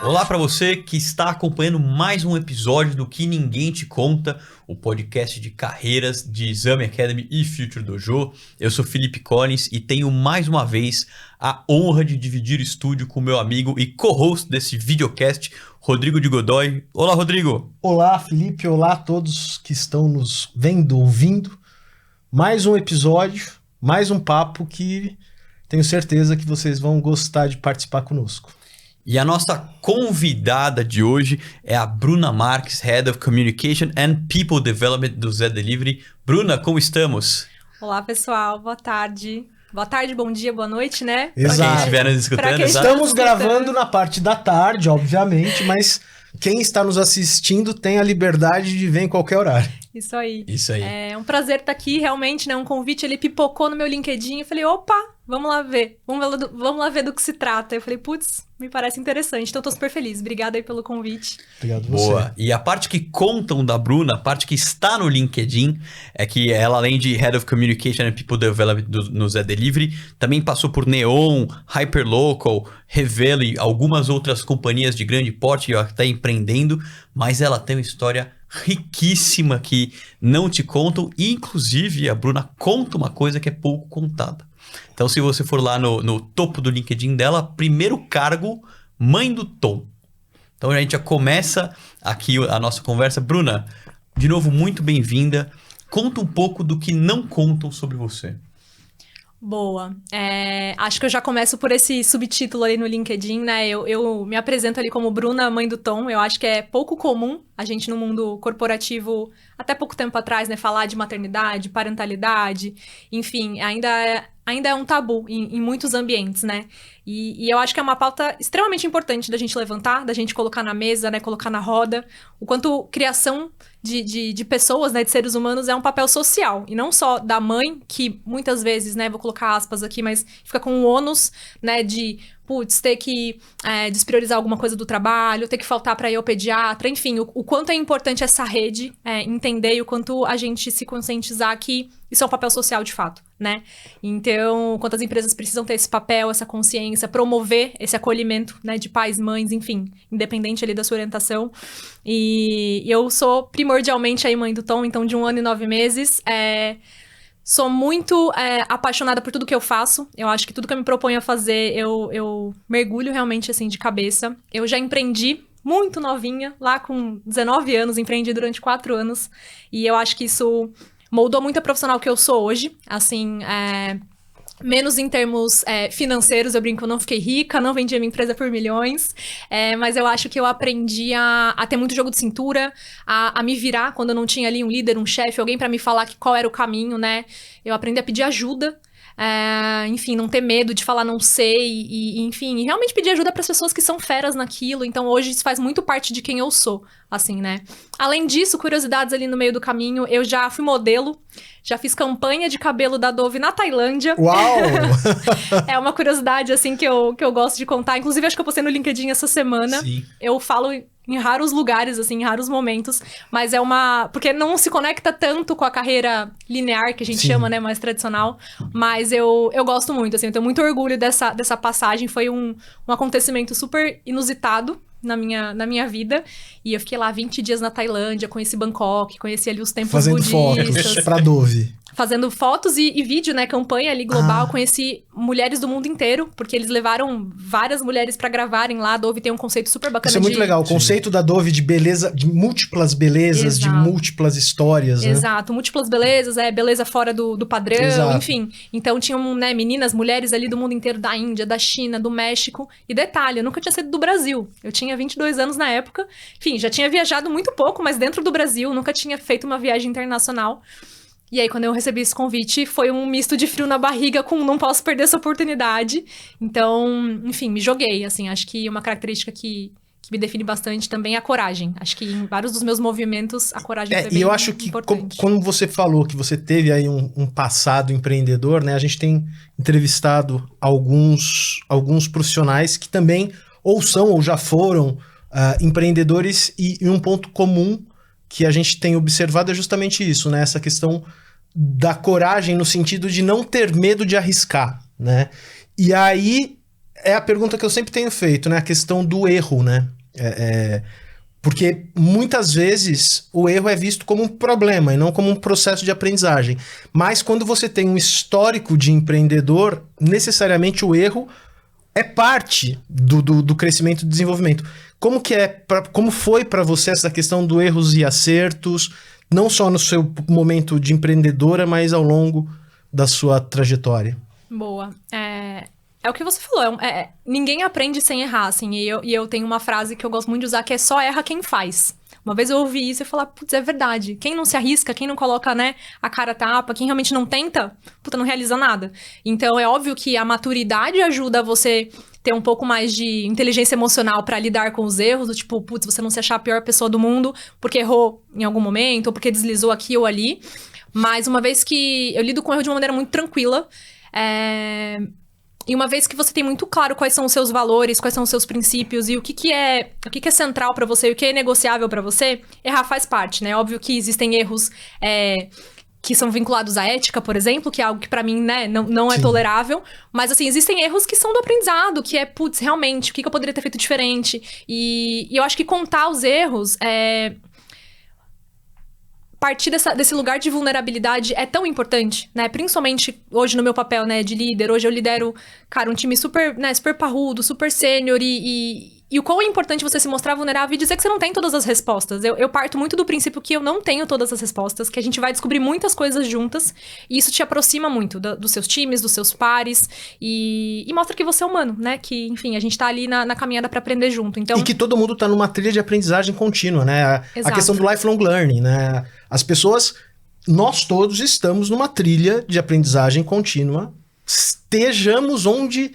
Olá para você que está acompanhando mais um episódio do Que Ninguém Te Conta, o podcast de carreiras de Exame Academy e Future Dojo. Eu sou Felipe Collins e tenho mais uma vez a honra de dividir estúdio com meu amigo e co-host desse videocast, Rodrigo de Godoy. Olá, Rodrigo! Olá, Felipe. Olá a todos que estão nos vendo, ouvindo. Mais um episódio, mais um papo que tenho certeza que vocês vão gostar de participar conosco. E a nossa convidada de hoje é a Bruna Marques, Head of Communication and People Development do Zé Delivery. Bruna, como estamos? Olá, pessoal. Boa tarde. Boa tarde, bom dia, boa noite, né? Exato. Para quem estiver nos escutando. Estamos gravando na parte da tarde, obviamente, mas quem está nos assistindo tem a liberdade de ver em qualquer horário. Isso aí. Isso aí. É um prazer estar aqui, realmente, né? Um convite, ele pipocou no meu LinkedIn. Eu falei, opa, vamos lá ver. Vamos lá ver do que se trata. Eu falei, putz, me parece interessante. Então, tô super feliz. Obrigada aí pelo convite. Obrigado você. Boa. E a parte que contam da Bruna, a parte que está no LinkedIn, é que ela, além de Head of Communication and People Development no Zé Delivery, também passou por Neon, Hyperlocal, Revelo e algumas outras companhias de grande porte, até empreendendo, mas ela tem uma história riquíssima que não te contam, e inclusive a Bruna conta uma coisa que é pouco contada. Então, se você for lá no topo do LinkedIn dela, primeiro cargo, mãe do Tom. Então, a gente já começa aqui a nossa conversa. Bruna, de novo, muito bem-vinda. Conta um pouco do que não contam sobre você. Boa. Acho que eu já começo por esse subtítulo ali no LinkedIn, né? Eu me apresento ali como Bruna, mãe do Tom. Eu acho que é pouco comum a gente no mundo corporativo, até pouco tempo atrás, né? Falar de maternidade, parentalidade, enfim, ainda é um tabu em muitos ambientes, né? E eu acho que é uma pauta extremamente importante da gente levantar, da gente colocar na mesa, né? Colocar na roda. O quanto criação de pessoas, né? De seres humanos é um papel social. E não só da mãe, que muitas vezes, né? Vou colocar aspas aqui, mas fica com o ônus, né? De, putz, ter que despriorizar alguma coisa do trabalho, ter que faltar para ir ao pediatra. Enfim, o quanto é importante essa rede entender e o quanto a gente se conscientizar que isso é um papel social de fato, né? Então, quantas empresas precisam ter esse papel, essa consciência, promover esse acolhimento, né, de pais, mães, enfim, independente ali da sua orientação. E eu sou primordialmente aí mãe do Tom, então de 1 ano e 9 meses. Sou muito apaixonada por tudo que eu faço. Eu acho que tudo que eu me proponho a fazer, eu mergulho realmente, assim, de cabeça. Eu já empreendi muito novinha, lá com 19 anos, empreendi durante 4 anos. E eu acho que isso moldou muito a profissional que eu sou hoje, assim, menos em termos financeiros, eu brinco, eu não fiquei rica, não vendi a minha empresa por milhões, mas eu acho que eu aprendi a ter muito jogo de cintura, a me virar quando eu não tinha ali um líder, um chefe, alguém pra me falar qual era o caminho, né? Eu aprendi a pedir ajuda, enfim, não ter medo de falar não sei, enfim, realmente pedir ajuda para as pessoas que são feras naquilo. Então hoje isso faz muito parte de quem eu sou, assim, né? Além disso, curiosidades ali no meio do caminho, eu já fui modelo, já fiz campanha de cabelo da Dove na Tailândia. Uau! É uma curiosidade, assim, que eu gosto de contar. Inclusive, acho que eu postei no LinkedIn essa semana. Sim. Eu falo em raros lugares, assim, em raros momentos, mas é uma... Porque não se conecta tanto com a carreira linear, que a gente Sim. chama, né, mais tradicional, mas eu gosto muito, assim, eu tenho muito orgulho dessa passagem, foi um acontecimento super inusitado na minha vida, e eu fiquei lá 20 dias na Tailândia, conheci Bangkok, conheci ali os templos Fazendo budistas. fotos pra Dove. Fazendo fotos e vídeo, né? Campanha ali global. Conheci mulheres do mundo inteiro, porque eles levaram várias mulheres pra gravarem lá. A Dove tem um conceito super bacana. Isso é muito legal. O conceito da Dove de beleza, de múltiplas belezas, de Exato. múltiplas histórias, né? Exato, múltiplas belezas, beleza fora do padrão, Exato. enfim. Então tinham, né, meninas, mulheres ali do mundo inteiro, da Índia, da China, do México. E detalhe, eu nunca tinha sido do Brasil. Eu tinha 22 anos na época. Enfim, já tinha viajado muito pouco, mas dentro do Brasil, nunca tinha feito uma viagem internacional. E aí, quando eu recebi esse convite, foi um misto de frio na barriga com não posso perder essa oportunidade. Então, enfim, me joguei, assim. Acho que uma característica que me define bastante também é a coragem. Acho que em vários dos meus movimentos, a coragem foi bem importante. E eu acho que, como você falou que você teve aí um passado empreendedor, né? A gente tem entrevistado alguns profissionais que também ou são ou já foram empreendedores, e um ponto comum que a gente tem observado é justamente isso, né? Essa questão da coragem no sentido de não ter medo de arriscar, né? E aí é a pergunta que eu sempre tenho feito, né? A questão do erro, né? Porque muitas vezes o erro é visto como um problema e não como um processo de aprendizagem. Mas quando você tem um histórico de empreendedor, necessariamente o erro é parte do crescimento e desenvolvimento. Como foi para você essa questão do erros e acertos, não só no seu momento de empreendedora, mas ao longo da sua trajetória? Boa. É o que você falou, ninguém aprende sem errar, assim, e eu tenho uma frase que eu gosto muito de usar, que é só erra quem faz. Uma vez eu ouvi isso e falei, putz, é verdade. Quem não se arrisca, quem não coloca, né, a cara a tapa, quem realmente não tenta, puta, não realiza nada. Então, é óbvio que a maturidade ajuda você ter um pouco mais de inteligência emocional pra lidar com os erros, do tipo, putz, você não se achar a pior pessoa do mundo porque errou em algum momento, ou porque deslizou aqui ou ali. Mas uma vez que eu lido com erro de uma maneira muito tranquila, e uma vez que você tem muito claro quais são os seus valores, quais são os seus princípios e o que é central pra você e o que é negociável pra você, errar faz parte, né? Óbvio que existem erros que são vinculados à ética, por exemplo, que é algo que pra mim, né, não é tolerável. Mas, assim, existem erros que são do aprendizado, que é, putz, realmente, o que eu poderia ter feito diferente? E eu acho que contar os erros partir desse lugar de vulnerabilidade é tão importante, né? Principalmente hoje no meu papel, né, de líder. Hoje eu lidero, cara, um time super, né, super parrudo, super sênior e o quão é importante você se mostrar vulnerável e dizer que você não tem todas as respostas. Eu parto muito do princípio que eu não tenho todas as respostas, que a gente vai descobrir muitas coisas juntas e isso te aproxima muito dos seus times, dos seus pares e mostra que você é humano, né? Que, enfim, a gente tá ali na caminhada pra aprender junto. Então... E que todo mundo tá numa trilha de aprendizagem contínua, né? A questão do lifelong learning, né? As pessoas, nós todos estamos numa trilha de aprendizagem contínua, estejamos onde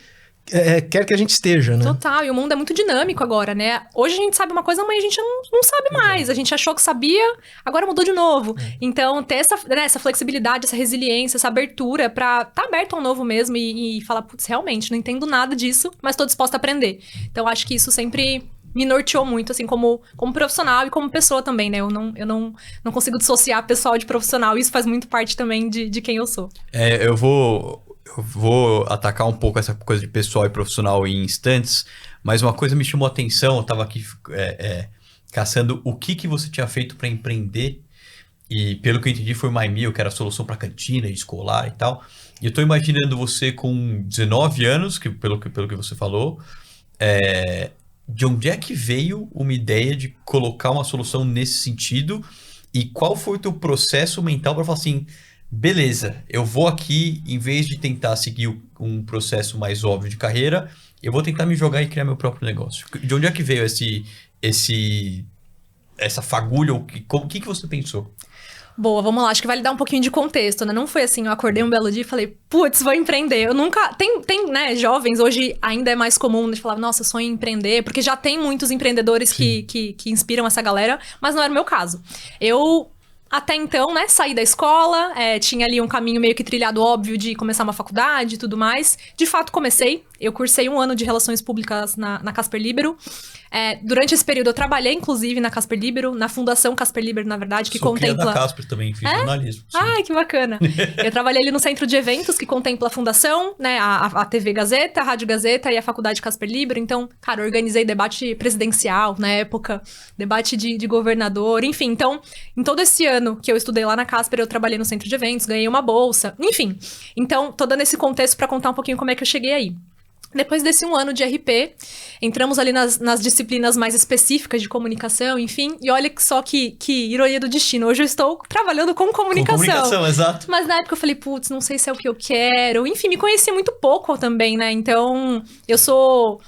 quer que a gente esteja, né? Total, e o mundo é muito dinâmico agora, né? Hoje a gente sabe uma coisa, amanhã a gente não sabe mais. A gente achou que sabia, agora mudou de novo. Então, ter essa flexibilidade, essa resiliência, essa abertura pra estar aberto ao novo mesmo e falar, putz, realmente, não entendo nada disso, mas tô disposta a aprender. Então, acho que isso sempre me norteou muito, assim, como profissional e como pessoa também, né? Eu não consigo dissociar pessoal de profissional, isso faz muito parte também de quem eu sou. Eu vou atacar um pouco essa coisa de pessoal e profissional em instantes, mas uma coisa me chamou a atenção, eu tava aqui caçando o que você tinha feito para empreender, e pelo que eu entendi foi o MyMeal, que era a solução para cantina escolar e tal, e eu tô imaginando você com 19 anos, pelo que você falou, de onde é que veio uma ideia de colocar uma solução nesse sentido, e qual foi o teu processo mental para falar assim, beleza, eu vou aqui, em vez de tentar seguir um processo mais óbvio de carreira, eu vou tentar me jogar e criar meu próprio negócio. De onde é que veio essa fagulha? O que você pensou? Boa, vamos lá. Acho que vale dar um pouquinho de contexto, né? Não foi assim, eu acordei um belo dia e falei, putz, vou empreender. Eu nunca... Tem, né, jovens, hoje ainda é mais comum de falar, nossa, sonho em empreender, porque já tem muitos empreendedores que inspiram essa galera, mas não era o meu caso. Eu... Até então, né, saí da escola, tinha ali um caminho meio que trilhado óbvio de começar uma faculdade e tudo mais. De fato, comecei. Eu cursei 1 ano de Relações Públicas na Casper Libero. Durante esse período, eu trabalhei, inclusive, na Casper Libero, na Fundação Casper Libero, na verdade, que contempla... da Casper também, fiz jornalismo. Sim. Ai, que bacana. Eu trabalhei ali no centro de eventos, que contempla a Fundação, né, a TV Gazeta, a Rádio Gazeta e a Faculdade Casper Libero. Então, cara, eu organizei debate presidencial na época, debate de governador, enfim. Então, em todo esse ano que eu estudei lá na Casper, eu trabalhei no centro de eventos, ganhei uma bolsa, enfim. Então, tô dando esse contexto para contar um pouquinho como é que eu cheguei aí. Depois desse 1 ano de RP, entramos ali nas disciplinas mais específicas de comunicação, enfim. E olha só que ironia do destino. Hoje eu estou trabalhando com comunicação. Com comunicação, exato. Mas na época eu falei, putz, não sei se é o que eu quero. Enfim, me conheci muito pouco também, né? Então, eu sou...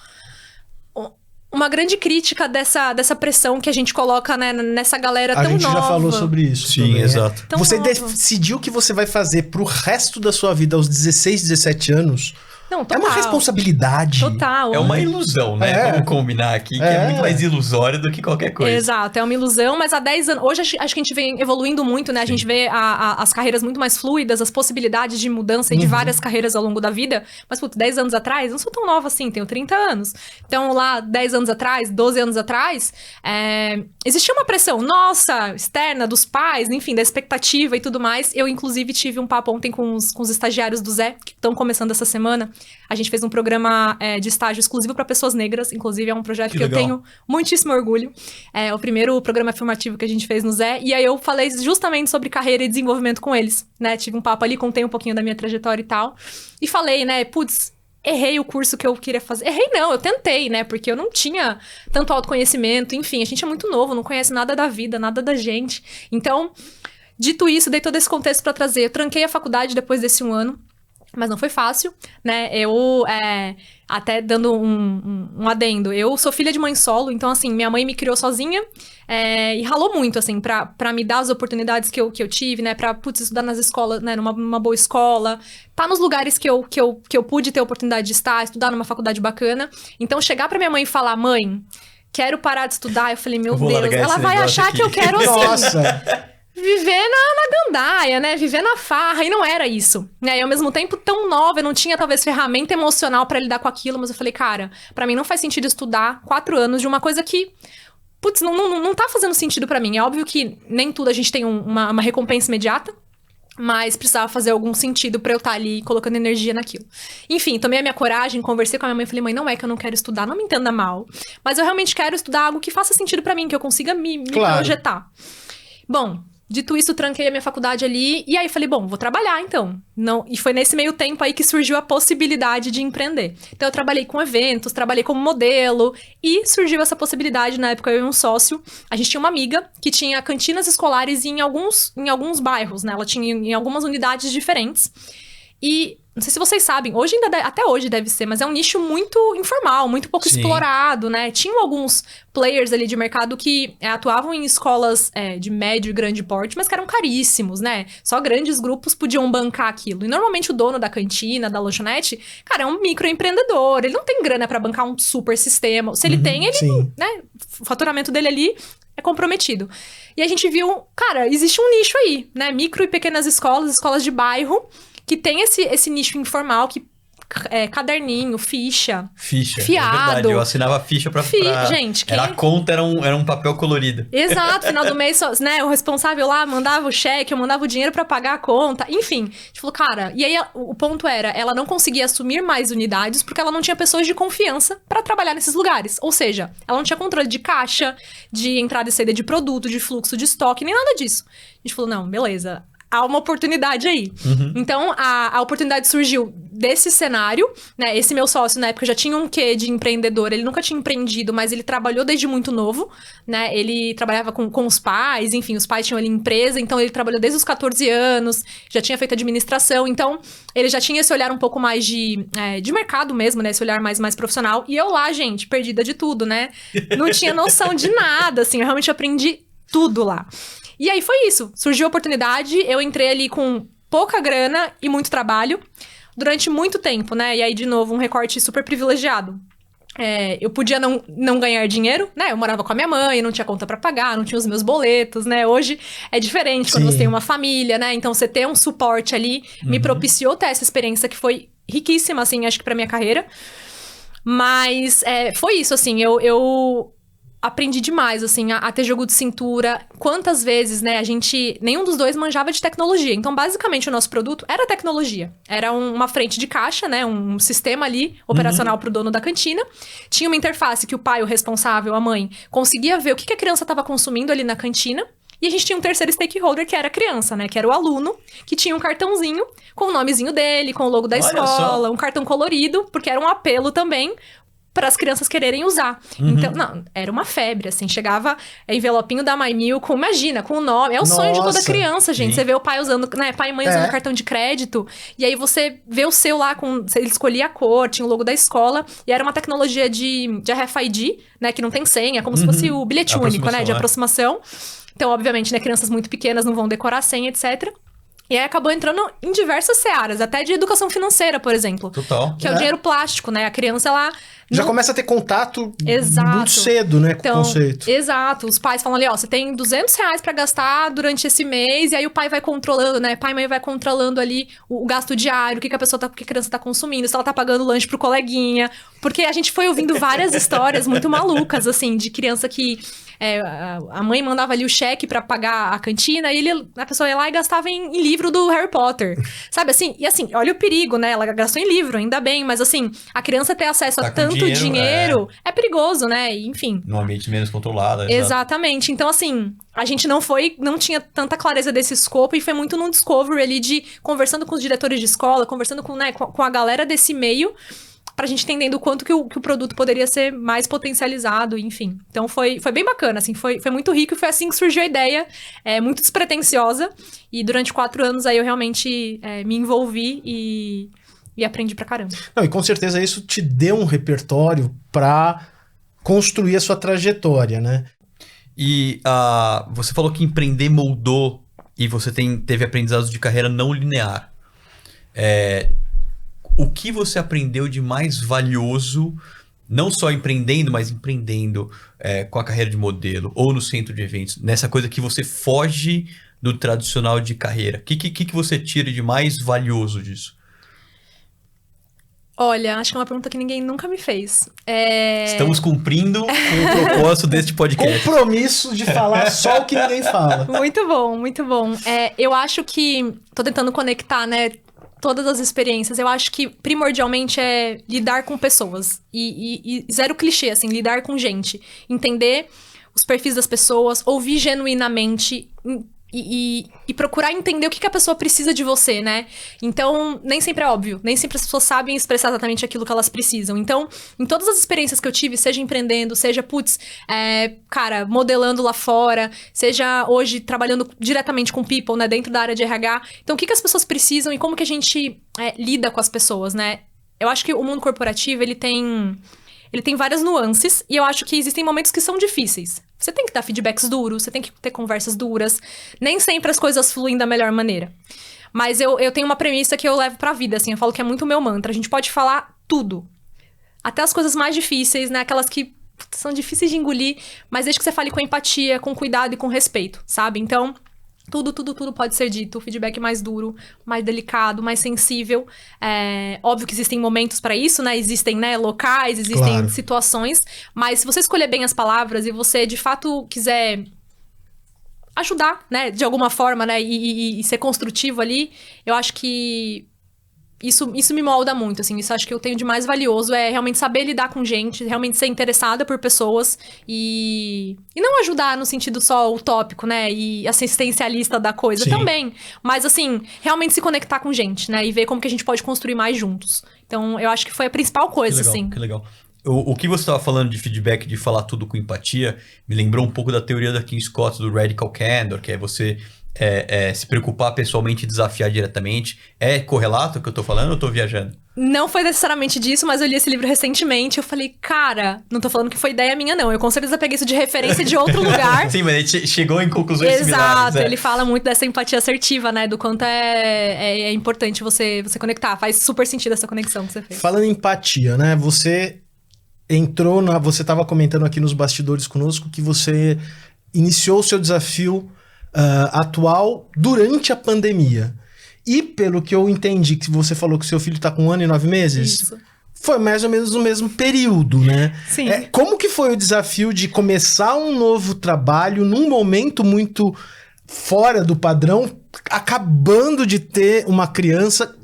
uma grande crítica dessa pressão que a gente coloca, né, nessa galera tão nova. A gente já falou sobre isso. Sim, também, exato. Você decidiu o que você vai fazer pro resto da sua vida aos 16, 17 anos... Não, total. É uma responsabilidade. Total. É uma ilusão, né? Vamos combinar aqui, que é muito mais ilusório do que qualquer coisa. Exato, é uma ilusão, mas há 10 anos... Hoje acho que a gente vem evoluindo muito, né? Sim. A gente vê as carreiras muito mais fluidas, as possibilidades de mudança e de várias carreiras ao longo da vida. Mas, putz, 10 anos atrás, eu não sou tão nova assim, tenho 30 anos. Então, lá, 10 anos atrás, 12 anos atrás, existia uma pressão, nossa, externa, dos pais, enfim, da expectativa e tudo mais. Eu, inclusive, tive um papo ontem com os estagiários do Zé, que estão começando essa semana. A gente fez um programa de estágio exclusivo para pessoas negras, inclusive é um projeto que eu legal. tenho muitíssimo orgulho. É o primeiro programa afirmativo que a gente fez no Zé, e aí eu falei justamente sobre carreira e desenvolvimento com eles, né? Tive um papo ali, contei um pouquinho da minha trajetória e tal, e falei, né, putz, errei o curso que eu queria fazer. Errei não, eu tentei, né? Porque eu não tinha tanto autoconhecimento, enfim, a gente é muito novo, não conhece nada da vida, nada da gente. Então, dito isso, dei todo esse contexto pra trazer. Eu tranquei a faculdade depois desse 1 ano, mas não foi fácil, né? Eu, até dando um adendo, eu sou filha de mãe solo, então, assim, minha mãe me criou sozinha e ralou muito, assim, pra me dar as oportunidades que eu tive, né? Pra, putz, estudar nas escolas, né? Numa boa escola, tá nos lugares que eu pude ter a oportunidade de estar, estudar numa faculdade bacana. Então, chegar pra minha mãe e falar, mãe, quero parar de estudar, eu falei, meu Vou Deus, largar ela esse vai negócio achar aqui. que eu quero, assim... Nossa! Viver na gandaia, né? Viver na farra. E não era isso, né? E ao mesmo tempo tão nova, eu não tinha talvez ferramenta emocional pra lidar com aquilo, mas eu falei, cara, pra mim não faz sentido estudar 4 anos de uma coisa que, putz, não tá fazendo sentido pra mim. É óbvio que nem tudo a gente tem uma recompensa imediata, mas precisava fazer algum sentido pra eu estar ali colocando energia naquilo. Enfim, tomei a minha coragem, conversei com a minha mãe e falei, mãe, não é que eu não quero estudar, não me entenda mal, mas eu realmente quero estudar algo que faça sentido pra mim, que eu consiga me Claro. projetar. Bom, dito isso, tranquei a minha faculdade ali, e aí falei, bom, vou trabalhar então. Não, e foi nesse meio tempo aí que surgiu a possibilidade de empreender. Então eu trabalhei com eventos, trabalhei como modelo, e surgiu essa possibilidade, na época eu e um sócio, a gente tinha uma amiga que tinha cantinas escolares em alguns bairros, né? Ela tinha em algumas unidades diferentes. E não sei se vocês sabem, hoje ainda até hoje deve ser, mas é um nicho muito informal, muito pouco Sim. explorado, né? Tinham alguns players ali de mercado que atuavam em escolas de médio e grande porte, mas que eram caríssimos, né? Só grandes grupos podiam bancar aquilo. E normalmente o dono da cantina, da lanchonete, cara, é um microempreendedor, ele não tem grana pra bancar um super sistema. Se ele tem, ele, Sim. né? O faturamento dele ali é comprometido. E a gente viu, cara, existe um nicho aí, né? Micro e pequenas escolas de bairro, que tem esse nicho informal, que caderninho, ficha. Ficha, Fiado. é verdade. Eu assinava ficha pra... Gente, quem... Era a conta, era um papel colorido. Exato, final do mês, né, o responsável lá mandava o cheque, eu mandava o dinheiro pra pagar a conta, enfim. A gente falou, cara, e aí o ponto era, ela não conseguia assumir mais unidades porque ela não tinha pessoas de confiança pra trabalhar nesses lugares. Ou seja, ela não tinha controle de caixa, de entrada e saída de produto, de fluxo de estoque, nem nada disso. A gente falou, não, beleza, há uma oportunidade aí. Então, a oportunidade surgiu desse cenário, né? Esse meu sócio, na época, já tinha um quê de empreendedor. Ele nunca tinha empreendido, mas ele trabalhou desde muito novo, né? Ele trabalhava com os pais, enfim, os pais tinham ali empresa, então ele trabalhou desde os 14 anos, já tinha feito administração, então ele já tinha esse olhar um pouco mais de mercado mesmo, né? Esse olhar mais profissional. E eu lá, gente, perdida de tudo, né? Não tinha noção de nada, assim, eu realmente aprendi tudo lá. E aí foi isso, surgiu a oportunidade, eu entrei ali com pouca grana e muito trabalho, durante muito tempo, né? E aí, de novo, um recorte super privilegiado. Eu podia não ganhar dinheiro, né? Eu morava com a minha mãe, não tinha conta pra pagar, não tinha os meus boletos, né? Hoje é diferente quando Sim. você tem uma família, né? Então, você ter um suporte ali me propiciou ter essa experiência que foi riquíssima, assim, acho que pra minha carreira. Mas foi isso, assim, eu aprendi demais, assim, a ter jogo de cintura. Quantas vezes, né, nenhum dos dois manjava de tecnologia. Então, basicamente, o nosso produto era tecnologia. Era uma frente de caixa, né, um sistema ali, operacional pro dono da cantina. Tinha uma interface que o pai, o responsável, a mãe, conseguia ver o que a criança estava consumindo ali na cantina. E a gente tinha um terceiro stakeholder, que era a criança, né? Que era o aluno, que tinha um cartãozinho com o nomezinho dele, com o logo da Olha escola, só. um cartão colorido, porque era um apelo também para as crianças quererem usar. Então, não, era uma febre, assim. Chegava envelopinho da MyMill com, imagina, com o nome. É o sonho de toda Nossa. criança, gente. Sim. Você vê o pai usando, né? Pai e mãe usando cartão de crédito. E aí você vê o seu lá com... Ele escolhia a cor, tinha o logo da escola. E era uma tecnologia de RFID, né? Que não tem senha, como se fosse o bilhete único, né? De aproximação. Então, obviamente, né? Crianças muito pequenas não vão decorar a senha, etc. E aí acabou entrando em diversas searas, até de educação financeira, por exemplo. Total. Que é o dinheiro plástico, né? A criança, ela Já começa a ter contato Exato. muito cedo, né, com o conceito. Exato. Os pais falam ali, ó, você tem R$200 pra gastar durante esse mês, e aí o pai vai controlando, né? Pai e mãe vai controlando ali o gasto diário, o que a criança tá consumindo, se ela tá pagando lanche pro coleguinha. Porque a gente foi ouvindo várias histórias muito malucas, assim, de criança que... a mãe mandava ali o cheque pra pagar a cantina e a pessoa ia lá e gastava em livro do Harry Potter. Sabe, assim? E assim, olha o perigo, né? Ela gastou em livro, ainda bem, mas assim, a criança ter acesso a tanto dinheiro é perigoso, né? E, enfim. Num ambiente menos controlado. Exatamente. Então, assim, a gente não tinha tanta clareza desse escopo e foi muito num discovery ali de conversando com os diretores de escola, conversando com a galera desse meio, pra gente entendendo o quanto que o produto poderia ser mais potencializado, enfim. Então foi bem bacana, assim, foi muito rico e foi assim que surgiu a ideia, muito despretensiosa. E durante 4 anos aí eu realmente me envolvi e aprendi pra caramba. Não, e com certeza isso te deu um repertório pra construir a sua trajetória, né? E você falou que empreender moldou e você teve aprendizados de carreira não linear. O que você aprendeu de mais valioso, não só empreendendo, mas empreendendo com a carreira de modelo ou no centro de eventos, nessa coisa que você foge do tradicional de carreira? O que você tira de mais valioso disso? Olha, acho que é uma pergunta que ninguém nunca me fez. Estamos cumprindo com o propósito deste podcast. Compromisso de falar só o que ninguém fala. Muito bom, muito bom. Eu acho que... Tô tentando conectar, né? Todas as experiências, eu acho que primordialmente é lidar com pessoas. E zero clichê, assim, lidar com gente. Entender os perfis das pessoas, ouvir genuinamente e procurar entender o que a pessoa precisa de você, né? Então, nem sempre é óbvio. Nem sempre as pessoas sabem expressar exatamente aquilo que elas precisam. Então, em todas as experiências que eu tive, seja empreendendo, seja, cara, modelando lá fora, seja hoje trabalhando diretamente com people, né? Dentro da área de RH. Então, o que as pessoas precisam e como que a gente lida com as pessoas, né? Eu acho que o mundo corporativo, ele tem várias nuances e eu acho que existem momentos que são difíceis. Você tem que dar feedbacks duros, você tem que ter conversas duras. Nem sempre as coisas fluem da melhor maneira. Mas eu tenho uma premissa que eu levo pra vida, assim. Eu falo que é muito o meu mantra. A gente pode falar tudo. Até as coisas mais difíceis, né? Aquelas que são difíceis de engolir. Mas desde que você fale com empatia, com cuidado e com respeito, sabe? Então... Tudo pode ser dito. O feedback mais duro, mais delicado, mais sensível. Óbvio que existem momentos para isso, né? Existem, né, locais, existem situações. Mas se você escolher bem as palavras e você, de fato, quiser ajudar, né? De alguma forma, né? E ser construtivo ali, eu acho que... Isso me molda muito, assim. Isso acho que eu tenho de mais valioso. É realmente saber lidar com gente, realmente ser interessada por pessoas e não ajudar no sentido só utópico, né? E assistencialista da coisa. Sim. Também. Mas, assim, realmente se conectar com gente, né? E ver como que a gente pode construir mais juntos. Então, eu acho que foi a principal coisa, que legal, assim. Que legal. O que você estava falando de feedback, de falar tudo com empatia, me lembrou um pouco da teoria da Kim Scott, do Radical Candor, que é você... se preocupar pessoalmente e desafiar diretamente. É correlato o que eu tô falando ou eu tô viajando? Não foi necessariamente disso, mas eu li esse livro recentemente. Eu falei, cara, não tô falando que foi ideia minha, não. Eu com certeza peguei isso de referência de outro lugar. Sim, mas a gente chegou em conclusões similares. Exato, ele fala muito dessa empatia assertiva, né? Do quanto é importante você conectar. Faz super sentido essa conexão que você fez. Falando em empatia, né? Você entrou Você tava comentando aqui nos bastidores conosco que você iniciou o seu desafio atual durante a pandemia. E pelo que eu entendi, que você falou que seu filho tá com 1 ano e 9 meses, Isso. foi mais ou menos no mesmo período, né? Sim. Como que foi o desafio de começar um novo trabalho num momento muito fora do padrão, acabando de ter uma criança?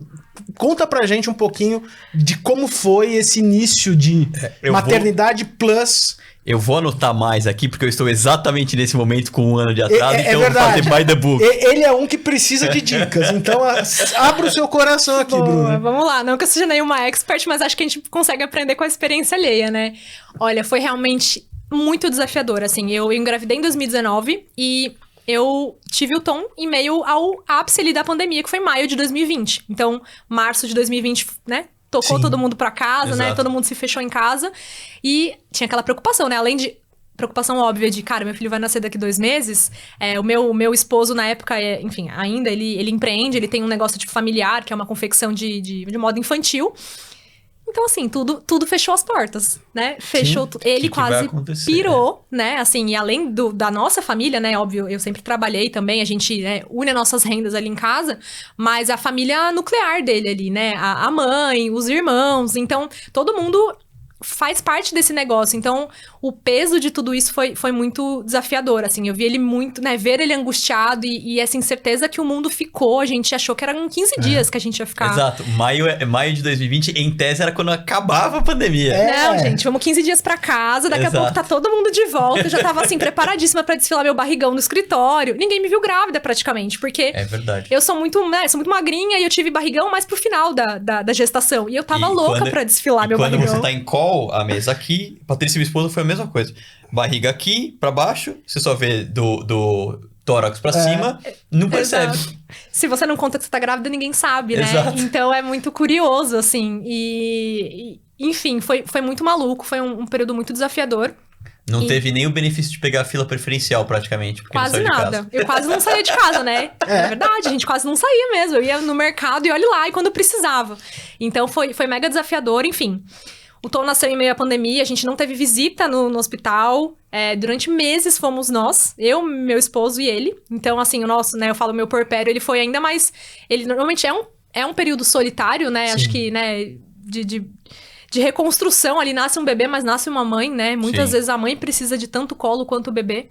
Conta pra gente um pouquinho de como foi esse início de maternidade plus... Eu vou anotar mais aqui, porque eu estou exatamente nesse momento com 1 ano de atraso, então eu vou fazer by the book. Ele é um que precisa de dicas, então abra o seu coração aqui, Bruno. Vamos lá, não que eu seja nenhuma expert, mas acho que a gente consegue aprender com a experiência alheia, né? Olha, foi realmente muito desafiador, assim. Eu engravidei em 2019 e eu tive o Tom em meio ao ápice ali da pandemia, que foi maio de 2020. Então, março de 2020, né? Tocou Sim. todo mundo pra casa, Exato. Né? Todo mundo se fechou em casa. E tinha aquela preocupação, né? Além de preocupação óbvia de, cara, meu filho vai nascer daqui 2 meses. O meu esposo, na época, enfim, ainda, ele empreende, ele tem um negócio de familiar, que é uma confecção de moda infantil. Então, assim, tudo fechou as portas, né? Fechou tudo. Ele que vai quase acontecer, pirou, né? Assim, e além da nossa família, né? Óbvio, eu sempre trabalhei também, a gente une as nossas rendas ali em casa, mas a família nuclear dele ali, né? A mãe, os irmãos. Então, todo mundo faz parte desse negócio. Então, o peso de tudo isso foi muito desafiador, assim. Eu vi ele muito, né? Ver ele angustiado e essa incerteza que o mundo ficou. A gente achou que eram 15 dias que a gente ia ficar. Exato. Maio de 2020, em tese, era quando acabava a pandemia. Não, gente, vamos 15 dias pra casa, daqui a pouco tá todo mundo de volta. Eu já tava, assim, preparadíssima pra desfilar meu barrigão no escritório. Ninguém me viu grávida, praticamente, porque... É verdade. Eu sou muito magrinha e eu tive barrigão mais pro final da gestação. E eu tava louca pra desfilar meu barrigão. Quando você tá em call, a mesa aqui, Patrícia, minha esposa, foi a mesma coisa. Barriga aqui, pra baixo, você só vê do tórax pra cima, não percebe. Exato. Se você não conta que você tá grávida, ninguém sabe, né? Exato. Então é muito curioso, assim. Enfim, foi muito maluco, foi um período muito desafiador. Não teve nem o benefício de pegar a fila preferencial, praticamente. Porque Quase não saiu de nada. casa. Eu quase não saía de casa, né? É verdade, a gente quase não saía mesmo. Eu ia no mercado e olhe lá, e quando precisava. Então foi mega desafiador, enfim. O Tom nasceu em meio à pandemia, a gente não teve visita no hospital. Durante meses fomos nós, eu, meu esposo e ele. Então, assim, o nosso, né, eu falo meu porpério, ele foi ainda mais... Ele normalmente é um período solitário, né? Sim. Acho que, né, de reconstrução, ali nasce um bebê, mas nasce uma mãe, né? Muitas vezes a mãe precisa de tanto colo quanto o bebê.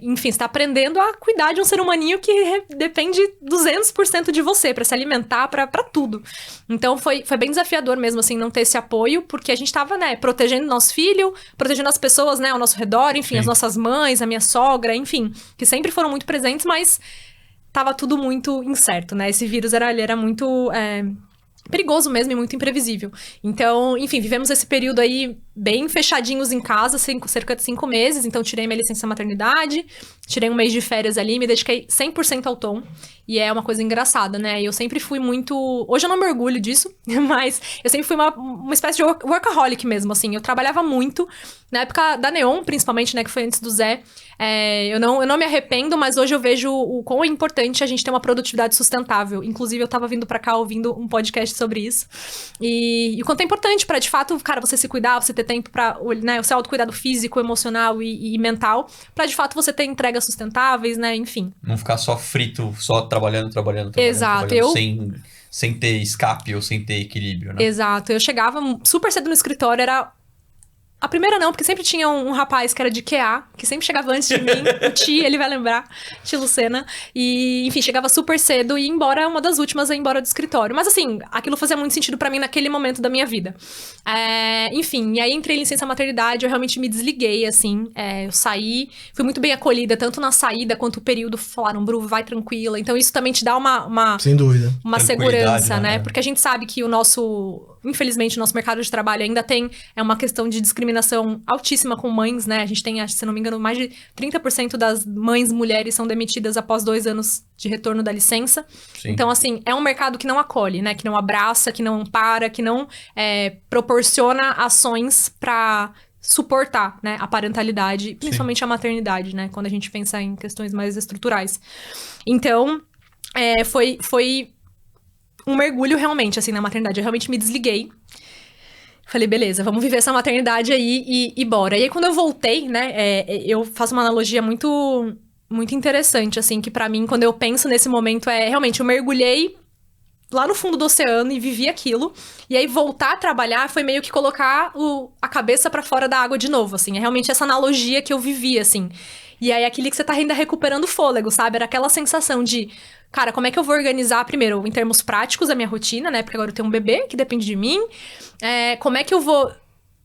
Enfim, você tá aprendendo a cuidar de um ser humaninho que depende 200% de você, pra se alimentar, pra tudo. Então, foi bem desafiador mesmo, assim, não ter esse apoio, porque a gente tava, né, protegendo nosso filho, protegendo as pessoas, né, ao nosso redor, enfim, as nossas mães, a minha sogra, enfim, que sempre foram muito presentes, mas tava tudo muito incerto, né? Esse vírus, ele era muito... perigoso mesmo e muito imprevisível. Então, enfim, vivemos esse período aí bem fechadinhos em casa, cerca de 5 meses. Então, tirei minha licença maternidade, tirei um mês de férias ali, me dediquei 100% ao Tom. E é uma coisa engraçada, né? Eu sempre fui muito... Hoje eu não me orgulho disso, mas eu sempre fui uma espécie de workaholic mesmo, assim. Eu trabalhava muito. Na época da Neon, principalmente, né? Que foi antes do Zé. Eu não me arrependo, mas hoje eu vejo o quão é importante a gente ter uma produtividade sustentável. Inclusive, eu tava vindo pra cá ouvindo um podcast sobre isso. E o quanto é importante pra, de fato, cara, você se cuidar, você ter tempo pra, né, o seu autocuidado físico, emocional e mental, pra, de fato, você ter entregas sustentáveis, né? Enfim. Não ficar só frito, só trabalhando. Exato. Sem ter escape ou sem ter equilíbrio, né? Exato. Eu chegava super cedo no escritório, era... A primeira não, porque sempre tinha um rapaz que era de QA, que sempre chegava antes de mim, o Ti, ele vai lembrar, Ti Lucena. E, enfim, chegava super cedo e ia embora, uma das últimas a ir embora do escritório. Mas, assim, aquilo fazia muito sentido pra mim naquele momento da minha vida. Enfim, e aí entrei em licença maternidade, eu realmente me desliguei, assim. Eu saí, fui muito bem acolhida, tanto na saída quanto o período. Falaram, Bru, vai tranquila. Então, isso também te dá uma sem dúvida, uma segurança, né? Porque a gente sabe que infelizmente, o nosso mercado de trabalho ainda tem uma questão de discriminação altíssima com mães, né? A gente tem, se não me engano, mais de 30% das mães mulheres são demitidas após 2 anos de retorno da licença. Sim. Então, assim, é um mercado que não acolhe, né? Que não abraça, que não ampara, que não proporciona ações para suportar, né, a parentalidade, principalmente a maternidade, né? Quando a gente pensa em questões mais estruturais. Então, foi um mergulho realmente, assim, na maternidade. Eu realmente me desliguei. Falei, beleza, vamos viver essa maternidade aí e bora. E aí, quando eu voltei, né, eu faço uma analogia muito, muito interessante, assim, que pra mim, quando eu penso nesse momento, realmente, eu mergulhei lá no fundo do oceano e vivi aquilo. E aí, voltar a trabalhar foi meio que colocar a cabeça pra fora da água de novo, assim. É realmente essa analogia que eu vivi, assim. E aí, aquele que você tá ainda recuperando fôlego, sabe? Era aquela sensação de... Cara, como é que eu vou organizar, primeiro, em termos práticos, a minha rotina, né? Porque agora eu tenho um bebê que depende de mim. Como é que eu vou...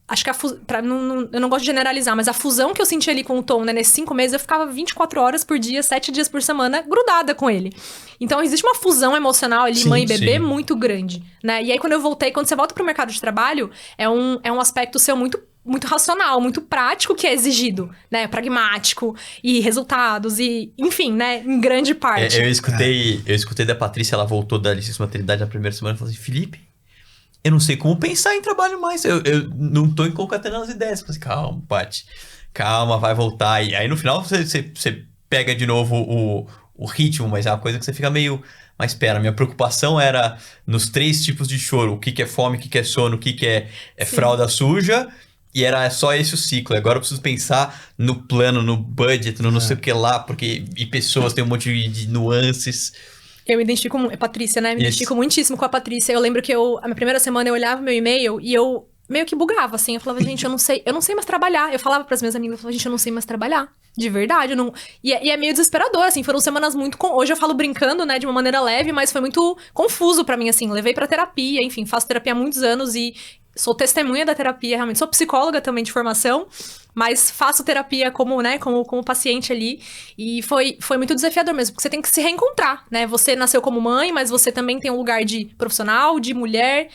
Acho que eu não gosto de generalizar, mas a fusão que eu senti ali com o Tom, né? Nesses 5 meses, eu ficava 24 horas por dia, 7 dias por semana, grudada com ele. Então, existe uma fusão emocional ali, mãe e bebê, muito grande, né? E aí, quando você volta pro mercado de trabalho, é um aspecto seu muito racional, muito prático que é exigido, né? Pragmático e resultados e, enfim, né? Em grande parte. Eu escutei da Patrícia, ela voltou da licença maternidade na primeira semana e falou assim, Felipe, eu não sei como pensar em trabalho mais, eu não tô concatenando as ideias. Eu falei assim, calma, Paty, calma, vai voltar. E aí no final você pega de novo o ritmo, mas é uma coisa que você fica meio... mas espera, minha preocupação era nos 3 tipos de choro. O que é fome, o que é sono, o que é fralda suja. E era só esse o ciclo. Agora eu preciso pensar no plano, no budget, no não sei o que lá, porque e pessoas têm um monte de nuances. Eu me identifico... Patrícia, né? Me identifico muitíssimo com a Patrícia. Eu lembro que a minha primeira semana eu olhava meu e-mail e eu meio que bugava, assim. Eu falava, gente, eu não sei mais trabalhar. Eu falava pras minhas amigas, eu falava, gente, eu não sei mais trabalhar. De verdade, eu não... E é meio desesperador, assim. Foram semanas muito... Hoje eu falo brincando, né? De uma maneira leve, mas foi muito confuso pra mim, assim. Levei pra terapia, enfim. Faço terapia há muitos anos e sou testemunha da terapia, realmente. Sou psicóloga também de formação, mas faço terapia como paciente ali. E foi muito desafiador mesmo, porque você tem que se reencontrar, né? Você nasceu como mãe, mas você também tem um lugar de profissional, de mulher,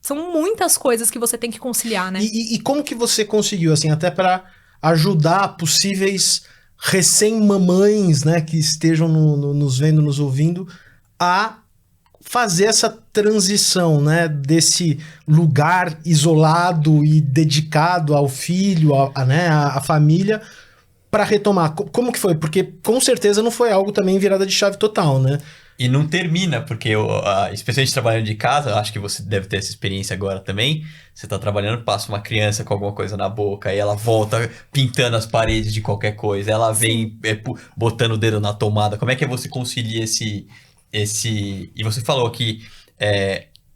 São muitas coisas que você tem que conciliar, né? E como que você conseguiu, assim, até pra ajudar possíveis recém-mamães, né, que estejam nos vendo, nos ouvindo, a fazer essa transição, né, desse lugar isolado e dedicado ao filho, à família, para retomar? Como que foi? Porque com certeza não foi algo também virada de chave total, né? E não termina, porque especialmente trabalhando de casa, acho que você deve ter essa experiência agora também. Você tá trabalhando, passa uma criança com alguma coisa na boca, e ela volta pintando as paredes de qualquer coisa, ela vem botando o dedo na tomada. Como é que você concilia esse... E você falou que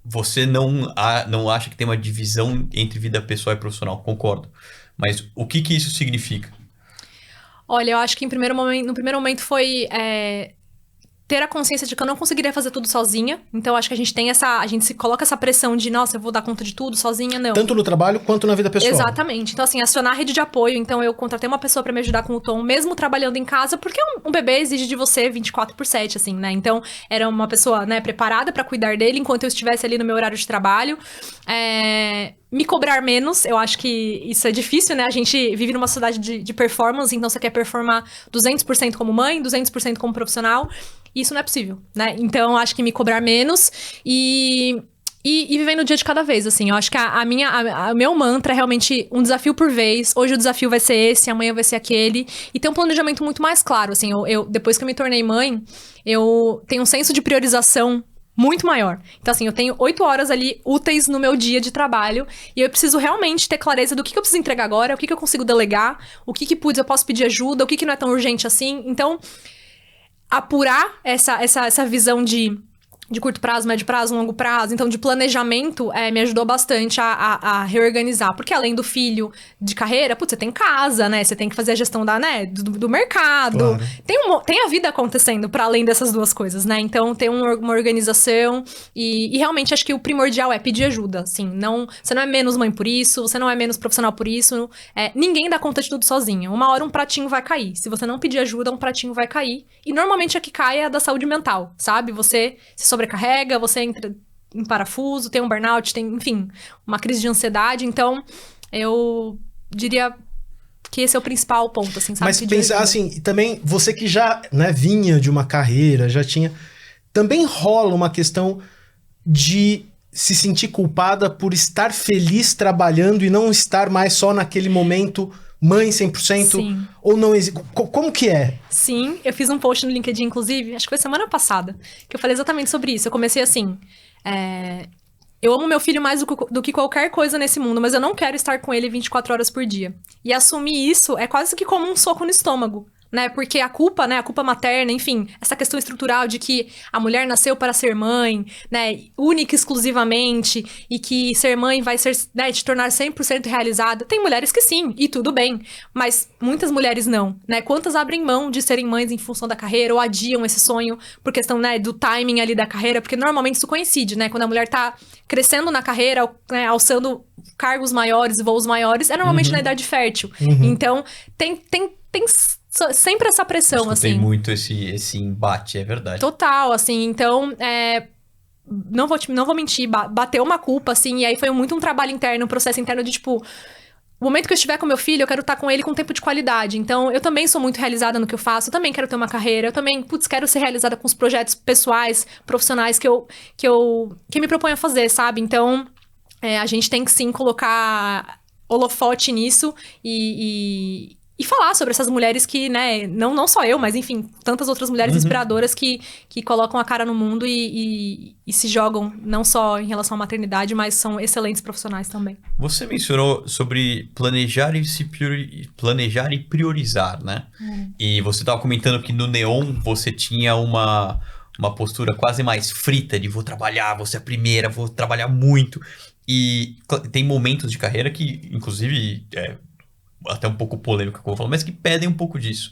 você não acha que tem uma divisão entre vida pessoal e profissional, concordo. Mas o que isso significa? Olha, eu acho que no primeiro momento foi ter a consciência de que eu não conseguiria fazer tudo sozinha. Então, acho que a gente se coloca essa pressão de, nossa, eu vou dar conta de tudo sozinha, não. Tanto no trabalho quanto na vida pessoal. Exatamente. Então, assim, acionar a rede de apoio. Então, eu contratei uma pessoa pra me ajudar com o Tom, mesmo trabalhando em casa, porque um bebê exige de você 24/7, assim, né? Então, era uma pessoa, né, preparada pra cuidar dele enquanto eu estivesse ali no meu horário de trabalho. Me cobrar menos, eu acho que isso é difícil, né? A gente vive numa sociedade de performance, então você quer performar 200% como mãe, 200% como profissional. Isso não é possível, né? Então, acho que me cobrar menos e vivendo o dia de cada vez, assim. Eu acho que o meu mantra é realmente um desafio por vez. Hoje o desafio vai ser esse, amanhã vai ser aquele. E ter um planejamento muito mais claro, assim. Depois que eu me tornei mãe, eu tenho um senso de priorização muito maior. Então, assim, eu tenho 8 horas ali úteis no meu dia de trabalho e eu preciso realmente ter clareza do que eu preciso entregar agora, o que eu consigo delegar, o que eu posso pedir ajuda, o que não é tão urgente assim. Então, apurar essa visão de curto prazo, médio prazo, longo prazo, então de planejamento, me ajudou bastante a reorganizar. Porque além do filho de carreira, você tem casa, né? Você tem que fazer a gestão do mercado. Claro. Tem a vida acontecendo para além dessas duas coisas, né? Então, ter uma organização e realmente acho que o primordial é pedir ajuda, assim. Você não é menos mãe por isso, você não é menos profissional por isso. Ninguém dá conta de tudo sozinho. Uma hora um pratinho vai cair. Se você não pedir ajuda, um pratinho vai cair. E normalmente a que cai é a da saúde mental, sabe? Você se sobrecarrega, você entra em parafuso, tem um burnout, tem, enfim, uma crise de ansiedade. Então, eu diria que esse é o principal ponto, assim, sabe? Mas pensar assim, também você que já, né, vinha de uma carreira, já tinha... Também rola uma questão de se sentir culpada por estar feliz trabalhando e não estar mais só naquele momento... Mãe 100%? Sim. Ou não existe? Como que é? Sim, eu fiz um post no LinkedIn, inclusive, acho que foi semana passada, que eu falei exatamente sobre isso. Eu comecei assim, eu amo meu filho mais do que qualquer coisa nesse mundo, mas eu não quero estar com ele 24 horas por dia. E assumir isso é quase que como um soco no estômago. Né? Porque a culpa, né? A culpa materna, enfim, essa questão estrutural de que a mulher nasceu para ser mãe, né? Única e exclusivamente, e que ser mãe vai ser, né, te tornar 100% realizada. Tem mulheres que sim, e tudo bem, mas muitas mulheres não, né? Quantas abrem mão de serem mães em função da carreira ou adiam esse sonho por questão, né, do timing ali da carreira, porque normalmente isso coincide, né? Quando a mulher tá crescendo na carreira, né, alçando cargos maiores, voos maiores, é normalmente na idade fértil. Então, tem sempre essa pressão, assim. Tem muito esse embate, é verdade. Total, assim. Então, não vou mentir, bateu uma culpa, assim. E aí foi muito um trabalho interno, um processo interno de, tipo... O momento que eu estiver com meu filho, eu quero estar com ele com tempo de qualidade. Então, eu também sou muito realizada no que eu faço. Eu também quero ter uma carreira. Eu também, quero ser realizada com os projetos pessoais, profissionais que me proponho a fazer, sabe? Então, a gente tem que, sim, colocar holofote nisso e E falar sobre essas mulheres que, né, não só eu, mas enfim, tantas outras mulheres inspiradoras que colocam a cara no mundo e se jogam, não só em relação à maternidade, mas são excelentes profissionais também. Você mencionou sobre planejar e priorizar, né? E você estava comentando que no Neon você tinha uma postura quase mais frita de vou trabalhar, vou ser a primeira, vou trabalhar muito. E tem momentos de carreira que, inclusive, até um pouco polêmico que eu vou falar, mas que pedem um pouco disso.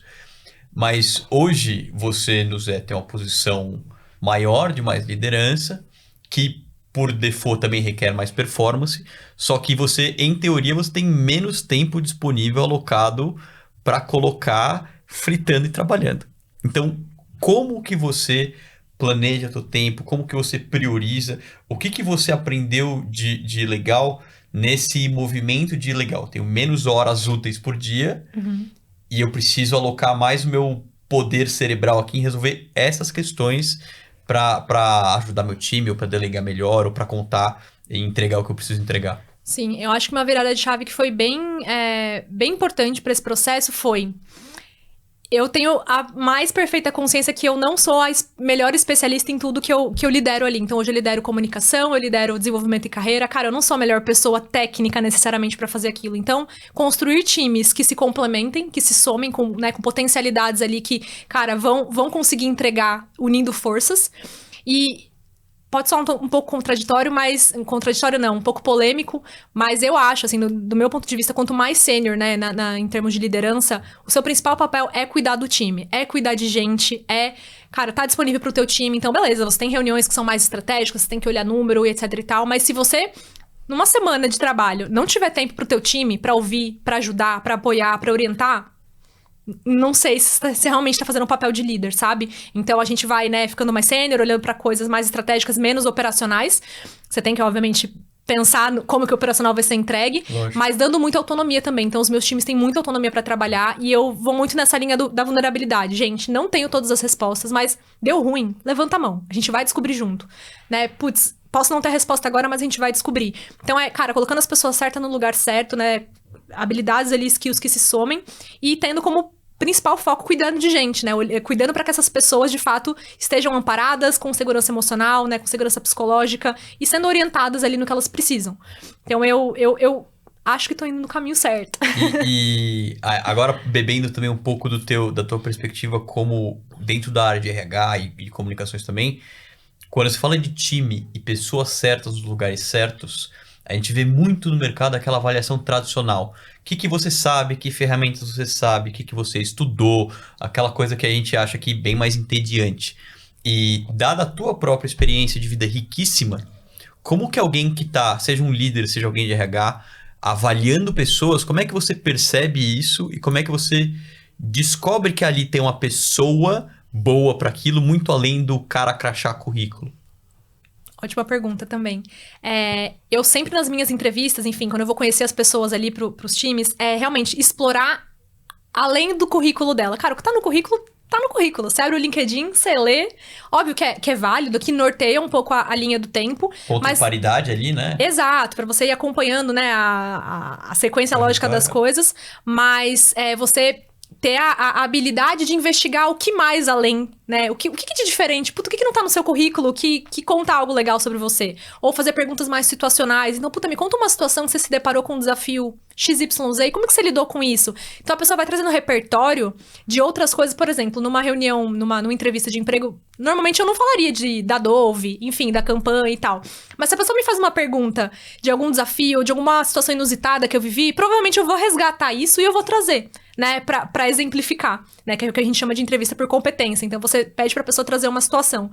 Mas hoje você, no Zé, tem uma posição maior, de mais liderança, que por default também requer mais performance, só que você, em teoria, você tem menos tempo disponível alocado para colocar fritando e trabalhando. Então, como que você planeja seu tempo? Como que você prioriza? O que você aprendeu de legal nesse movimento de legal? Tenho menos horas úteis por dia e eu preciso alocar mais o meu poder cerebral aqui em resolver essas questões para ajudar meu time, ou para delegar melhor, ou para contar e entregar o que eu preciso entregar. Sim, eu acho que uma virada de chave que foi bem importante para esse processo foi... Eu tenho a mais perfeita consciência que eu não sou a melhor especialista em tudo que eu lidero ali. Então, hoje eu lidero comunicação, eu lidero desenvolvimento e carreira. Cara, eu não sou a melhor pessoa técnica necessariamente para fazer aquilo. Então, construir times que se complementem, que se somem com potencialidades ali que, cara, vão conseguir entregar unindo forças. E pode soar um pouco contraditório, mas... Contraditório não, um pouco polêmico. Mas eu acho, assim, do meu ponto de vista, quanto mais sênior, né, em termos de liderança, o seu principal papel é cuidar do time. É cuidar de gente, cara, tá disponível pro teu time. Então, beleza, você tem reuniões que são mais estratégicas, você tem que olhar número e etc e tal. Mas se você, numa semana de trabalho, não tiver tempo pro teu time, pra ouvir, pra ajudar, pra apoiar, pra orientar... Não sei se você realmente tá fazendo um papel de líder, sabe? Então, a gente vai, né, ficando mais sênior, olhando pra coisas mais estratégicas, menos operacionais. Você tem que, obviamente, pensar como que o operacional vai ser entregue. Lógico. Mas dando muita autonomia também. Então, os meus times têm muita autonomia pra trabalhar. E eu vou muito nessa linha da vulnerabilidade. Gente, não tenho todas as respostas, mas deu ruim, levanta a mão. A gente vai descobrir junto, né? Putz, posso não ter a resposta agora, mas a gente vai descobrir. Então, cara, colocando as pessoas certas no lugar certo, né? Habilidades ali, skills que se somem. E tendo como principal foco cuidando de gente, né? Cuidando para que essas pessoas, de fato, estejam amparadas com segurança emocional, né? Com segurança psicológica e sendo orientadas ali no que elas precisam. Então, eu acho que tô indo no caminho certo. E agora, bebendo também um pouco da tua perspectiva como dentro da área de RH e de comunicações também, quando você fala de time e pessoas certas nos lugares certos, a gente vê muito no mercado aquela avaliação tradicional. O que você sabe, que ferramentas você sabe, o que você estudou, aquela coisa que a gente acha que é bem mais entediante. E dada a tua própria experiência de vida riquíssima, como que alguém que seja um líder, seja alguém de RH, avaliando pessoas, como é que você percebe isso e como é que você descobre que ali tem uma pessoa boa para aquilo, muito além do cara crachar currículo? Ótima pergunta também. Eu sempre nas minhas entrevistas, enfim, quando eu vou conhecer as pessoas ali pros times, realmente explorar além do currículo dela. Cara, o que tá no currículo, tá no currículo. Você abre o LinkedIn, você lê. Óbvio que é válido, que norteia um pouco a linha do tempo. Ponto de paridade ali, né? Exato, pra você ir acompanhando, né, a sequência lógica das coisas. Mas você ter a habilidade de investigar o que mais além, né? O que de diferente? Puta, o que não tá no seu currículo que conta algo legal sobre você? Ou fazer perguntas mais situacionais. Então, puta, me conta uma situação que você se deparou com um desafio XYZ e como que você lidou com isso? Então, a pessoa vai trazendo repertório de outras coisas. Por exemplo, numa reunião, numa entrevista de emprego, normalmente eu não falaria da Dove, enfim, da campanha e tal. Mas se a pessoa me faz uma pergunta de algum desafio, de alguma situação inusitada que eu vivi, provavelmente eu vou resgatar isso e eu vou trazer, né, pra exemplificar, né, que é o que a gente chama de entrevista por competência. Então, você pede pra pessoa trazer uma situação,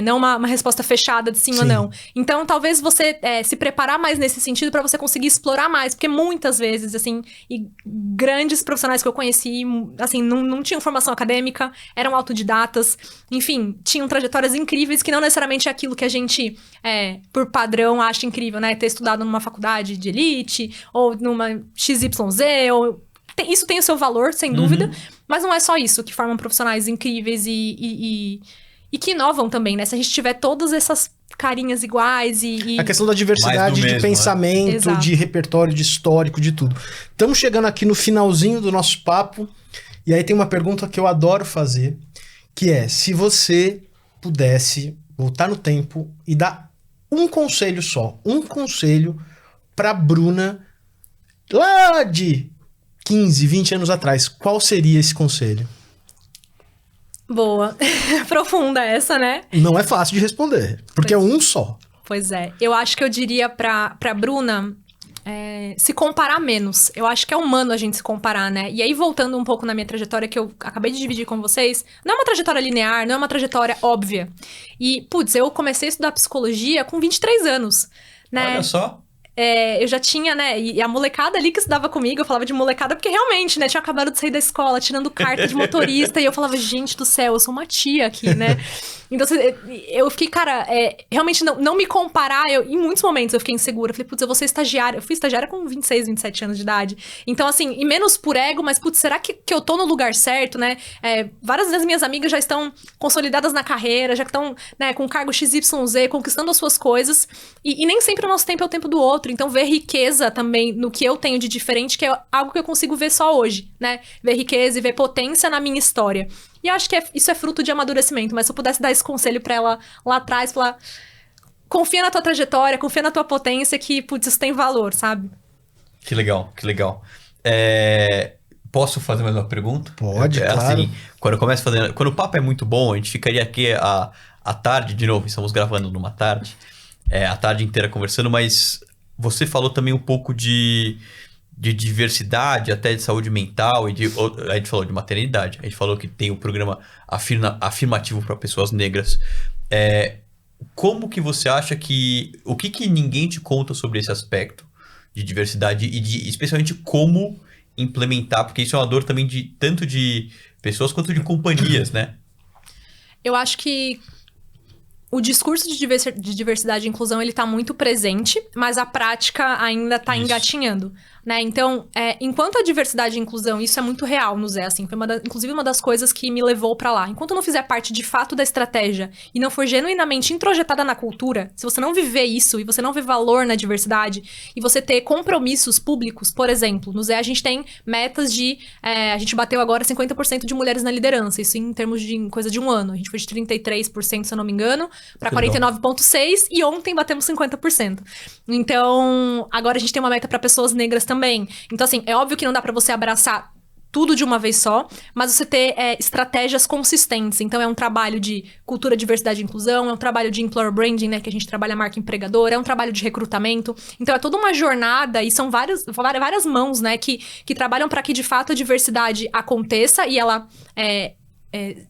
não uma resposta fechada de sim ou não. Então, talvez você se preparar mais nesse sentido pra você conseguir explorar mais, porque muitas vezes, assim, e grandes profissionais que eu conheci, assim, não tinham formação acadêmica, eram autodidatas, enfim, tinham trajetórias incríveis que não necessariamente é aquilo que a gente, por padrão, acha incrível, né, ter estudado numa faculdade de elite, ou numa XYZ, ou... Isso tem o seu valor, sem dúvida, mas não é só isso que formam profissionais incríveis e que inovam também, né? Se a gente tiver todas essas carinhas iguais e... A questão da diversidade de pensamento, de repertório, de histórico, de tudo. Estamos chegando aqui no finalzinho do nosso papo. E aí tem uma pergunta que eu adoro fazer, que é, se você pudesse voltar no tempo e dar um conselho só, um conselho pra Bruna lá de 15, 20 anos atrás, qual seria esse conselho? Boa. Profunda essa, né? Não é fácil de responder, porque é um só. Pois é. Eu acho que eu diria pra Bruna... se comparar menos. Eu acho que é humano a gente se comparar, né? E aí, voltando um pouco na minha trajetória, que eu acabei de dividir com vocês, não é uma trajetória linear, não é uma trajetória óbvia. E, putz, eu comecei a estudar psicologia com 23 anos, né? Olha só. Eu já tinha, né? E a molecada ali que estudava comigo, eu falava de molecada porque realmente, né? Tinha acabado de sair da escola, tirando carta de motorista. E eu falava, gente do céu, eu sou uma tia aqui, né? Então, eu fiquei, cara, realmente não me comparar. Em muitos momentos eu fiquei insegura. Eu falei, putz, eu vou ser estagiária. Eu fui estagiária com 26, 27 anos de idade. Então, assim, e menos por ego, mas, putz, será que eu tô no lugar certo, né? Várias das minhas amigas já estão consolidadas na carreira, já estão, né, com cargo XYZ, conquistando as suas coisas. E nem sempre o nosso tempo é o tempo do outro. Então, ver riqueza também no que eu tenho de diferente, que é algo que eu consigo ver só hoje, né? Ver riqueza e ver potência na minha história. E eu acho que isso é fruto de amadurecimento, mas se eu pudesse dar esse conselho pra ela lá atrás, falar, confia na tua trajetória, confia na tua potência, que, putz, isso tem valor, sabe? Que legal, que legal. Posso fazer mais uma pergunta? Pode, claro. Assim, quando o papo é muito bom, a gente ficaria aqui a tarde, de novo, estamos gravando numa tarde, a tarde inteira conversando, mas você falou também um pouco de diversidade, até de saúde mental, a gente falou de maternidade, a gente falou que tem o programa afirmativo para pessoas negras. Como que você acha o que ninguém te conta sobre esse aspecto de diversidade e especialmente como implementar, porque isso é uma dor também tanto de pessoas quanto de companhias, né? Eu acho que o discurso de diversidade e inclusão, ele tá muito presente, mas a prática ainda tá engatinhando, né? Então, enquanto a diversidade e inclusão, isso é muito real no Zé, assim, foi inclusive uma das coisas que me levou pra lá. Enquanto eu não fizer parte de fato da estratégia e não for genuinamente introjetada na cultura, se você não viver isso e você não ver valor na diversidade e você ter compromissos públicos, por exemplo, no Zé a gente tem metas a gente bateu agora 50% de mulheres na liderança, isso em termos de coisa de um ano. A gente foi de 33%, se eu não me engano, para 49,6% e ontem batemos 50%. Então, agora a gente tem uma meta para pessoas negras também. Então, assim, é óbvio que não dá para você abraçar tudo de uma vez só, mas você ter estratégias consistentes. Então, é um trabalho de cultura, diversidade e inclusão, é um trabalho de employer branding, né, que a gente trabalha a marca empregadora, é um trabalho de recrutamento. Então, é toda uma jornada e são várias mãos, né, que trabalham para que, de fato, a diversidade aconteça e ela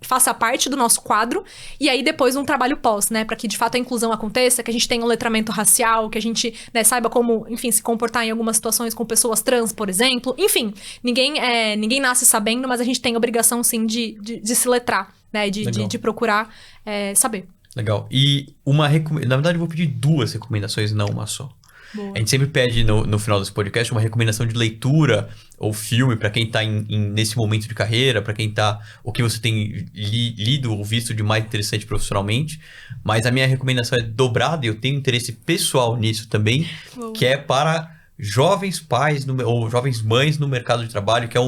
faça parte do nosso quadro, e aí depois um trabalho pós, né, para que de fato a inclusão aconteça, que a gente tenha um letramento racial, que a gente, né, saiba como, enfim, se comportar em algumas situações com pessoas trans, por exemplo, enfim, ninguém nasce sabendo, mas a gente tem a obrigação, sim, de se letrar, né, de procurar saber. Legal. E na verdade eu vou pedir 2 recomendações, não uma só. Boa. A gente sempre pede no final desse podcast uma recomendação de leitura ou filme para quem tá nesse momento de carreira, para quem tá... O que você tem lido ou visto de mais interessante profissionalmente. Mas a minha recomendação é dobrada e eu tenho interesse pessoal nisso também, Boa. que é para jovens pais ou jovens mães no mercado de trabalho, que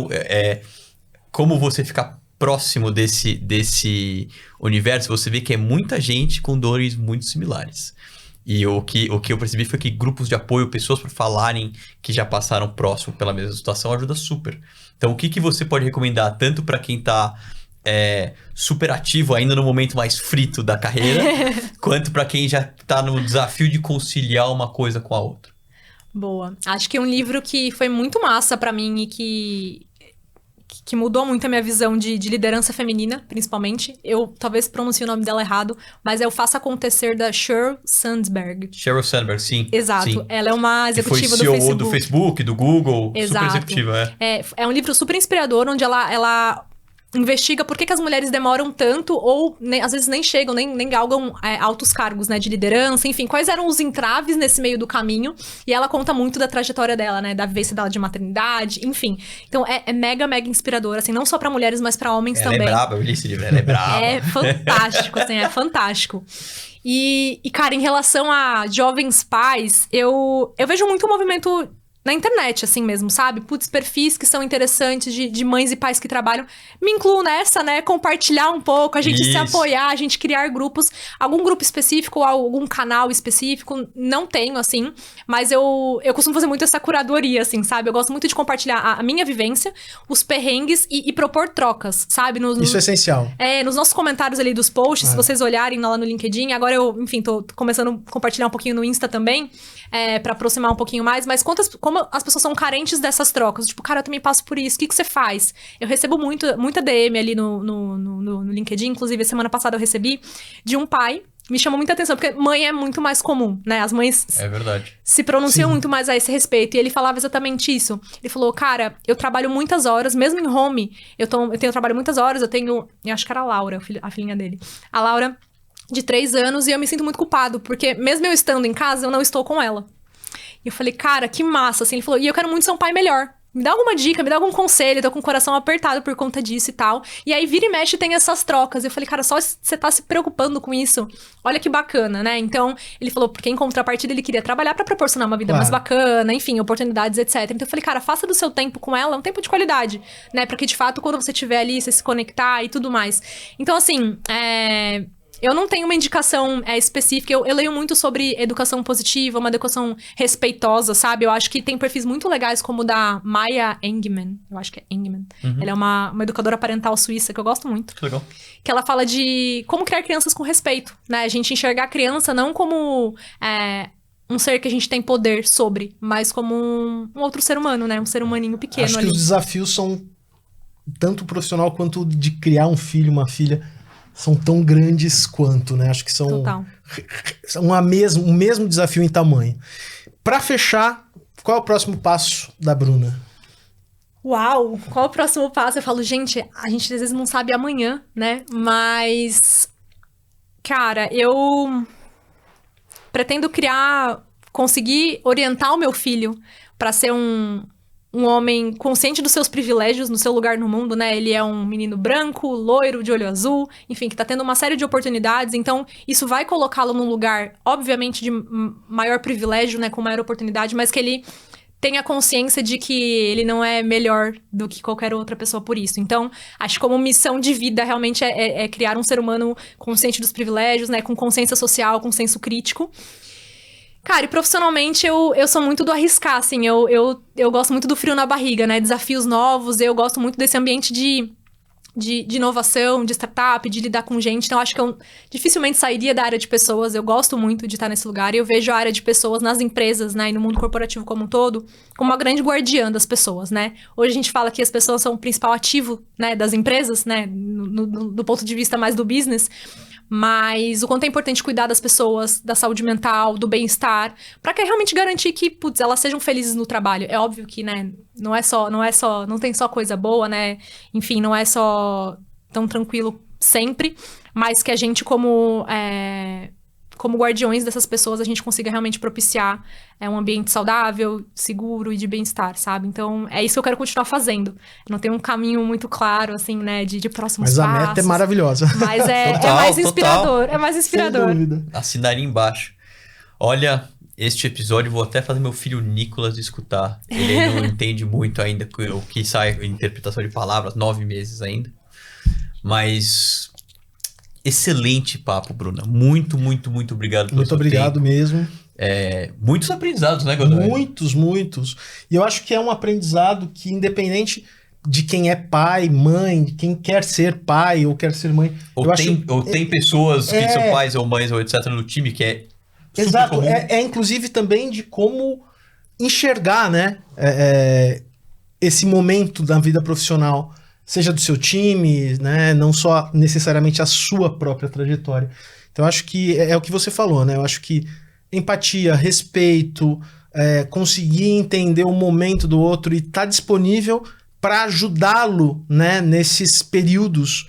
como você ficar próximo desse universo, você vê que é muita gente com dores muito similares. E o que eu percebi foi que grupos de apoio, pessoas para falarem que já passaram próximo pela mesma situação, ajuda super. Então, o que você pode recomendar tanto para quem está super ativo ainda no momento mais frito da carreira, quanto para quem já está no desafio de conciliar uma coisa com a outra? Boa. Acho que um livro que foi muito massa para mim e que mudou muito a minha visão de liderança feminina, principalmente. Eu talvez pronuncie o nome dela errado, mas é o Faça Acontecer, da Sheryl Sandberg. Sheryl Sandberg, sim. Exato. Sim. Ela é uma executiva do CEO Facebook. do Facebook, do Google. Exato. Super executiva, É um livro super inspirador, onde ela investiga por que as mulheres demoram tanto ou às vezes nem chegam, nem galgam altos cargos, né, de liderança, enfim, quais eram os entraves nesse meio do caminho. E ela conta muito da trajetória dela, né, da vivência dela de maternidade, enfim. Então é mega, mega inspirador, assim, não só pra mulheres, mas pra homens também. Ela é braba, eu li esse livro, ela é braba. É fantástico, assim, é fantástico. E, cara, em relação a jovens pais, eu vejo muito movimento na internet, assim mesmo, sabe? Putz, perfis que são interessantes de mães e pais que trabalham. Me incluo nessa, né? Compartilhar um pouco, a gente se apoiar, a gente criar grupos. Algum grupo específico, algum canal específico, não tenho, assim. Mas eu costumo fazer muito essa curadoria, assim, sabe? Eu gosto muito de compartilhar a minha vivência, os perrengues e propor trocas, sabe? Isso é essencial. Nos nossos comentários ali dos posts, se vocês olharem lá no LinkedIn. Agora eu, enfim, tô começando a compartilhar um pouquinho no Insta também, pra aproximar um pouquinho mais. Mas como as pessoas são carentes dessas trocas. Tipo, cara, eu também passo por isso. O que você faz? Eu recebo muita DM ali no LinkedIn. Inclusive, semana passada eu recebi de um pai. Me chamou muita atenção, porque mãe é muito mais comum, né? As mães se pronunciam muito mais a esse respeito. E ele falava exatamente isso. Ele falou, cara, eu trabalho muitas horas, mesmo em home. Eu trabalho muitas horas, eu acho que era a Laura, a filhinha dele. A Laura, de 3 anos, e eu me sinto muito culpado, porque mesmo eu estando em casa, eu não estou com ela. E eu falei, cara, que massa, assim. Ele falou, e eu quero muito ser um pai melhor. Me dá alguma dica, me dá algum conselho, eu tô com o coração apertado por conta disso e tal. E aí, vira e mexe, tem essas trocas. Eu falei, cara, só você tá se preocupando com isso. Olha que bacana, né? Então, ele falou, porque em contrapartida ele queria trabalhar pra proporcionar uma vida mais bacana, enfim, oportunidades, etc. Então, eu falei, cara, faça do seu tempo com ela um tempo de qualidade, né? Pra que, de fato, quando você estiver ali, você se conectar e tudo mais. Então, assim, eu não tenho uma indicação específica. Eu leio muito sobre educação positiva, uma educação respeitosa, sabe? Eu acho que tem perfis muito legais, como o da Maya Engemann. Eu acho que é Engemann. Ela é uma educadora parental suíça, que eu gosto muito. Que legal. Que ela fala de como criar crianças com respeito, né? A gente enxergar a criança não como um ser que a gente tem poder sobre, mas como um outro ser humano, né? Um ser humaninho pequeno ali. Acho que os desafios são tanto profissional quanto de criar um filho, uma filha, são tão grandes quanto, né? Acho que são o mesmo desafio em tamanho. Para fechar, qual é o próximo passo da Bruna? Uau! Qual é o próximo passo? Eu falo, gente, a gente às vezes não sabe amanhã, né? Mas, cara, eu pretendo conseguir orientar o meu filho para ser um homem consciente dos seus privilégios no seu lugar no mundo, né? Ele é um menino branco, loiro, de olho azul, enfim, que tá tendo uma série de oportunidades. Então, isso vai colocá-lo num lugar, obviamente, de maior privilégio, né? Com maior oportunidade, mas que ele tenha consciência de que ele não é melhor do que qualquer outra pessoa por isso. Então, acho que como missão de vida, realmente, é criar um ser humano consciente dos privilégios, né? Com consciência social, com senso crítico. Cara, e profissionalmente eu sou muito do arriscar, assim, eu gosto muito do frio na barriga, né? Desafios novos, eu gosto muito desse ambiente de inovação, de startup, de lidar com gente. Então, acho que eu dificilmente sairia da área de pessoas. Eu gosto muito de estar nesse lugar. E eu vejo a área de pessoas nas empresas, né? E no mundo corporativo como um todo, como uma grande guardiã das pessoas, né? Hoje a gente fala que as pessoas são o principal ativo, né? Das empresas, né? Do ponto de vista mais do business. Mas o quanto é importante cuidar das pessoas, da saúde mental, do bem-estar, pra que realmente garantir que, putz, elas sejam felizes no trabalho. É óbvio que, né, não tem só coisa boa, né? Enfim, não é só tão tranquilo sempre, mas que a gente, como guardiões dessas pessoas, a gente consiga realmente propiciar um ambiente saudável, seguro e de bem-estar, sabe? Então, é isso que eu quero continuar fazendo. Não tem um caminho muito claro, assim, né, de próximos passos. Mas a meta é maravilhosa. Mas é mais inspirador. É mais inspirador. Sem dúvida. Assinaria embaixo. Olha, este episódio vou até fazer meu filho Nicolas escutar. Ele não entende muito ainda o que sai, interpretação de palavras, 9 meses ainda. Mas excelente papo, Bruna. Muito, muito, muito obrigado pelo seu obrigado tempo. Mesmo. Muitos aprendizados, né, Godoy? Muitos. E eu acho que é um aprendizado que, independente de quem é pai, mãe, quem quer ser pai ou quer ser mãe... Tem pessoas que são pais ou mães ou etc. no time que é super exato, comum. Inclusive também de como enxergar, né, esse momento da vida profissional, seja do seu time, né, não só necessariamente a sua própria trajetória. Então, eu acho que é o que você falou, né? Eu acho que empatia, respeito, conseguir entender o momento do outro e estar disponível para ajudá-lo, né, nesses períodos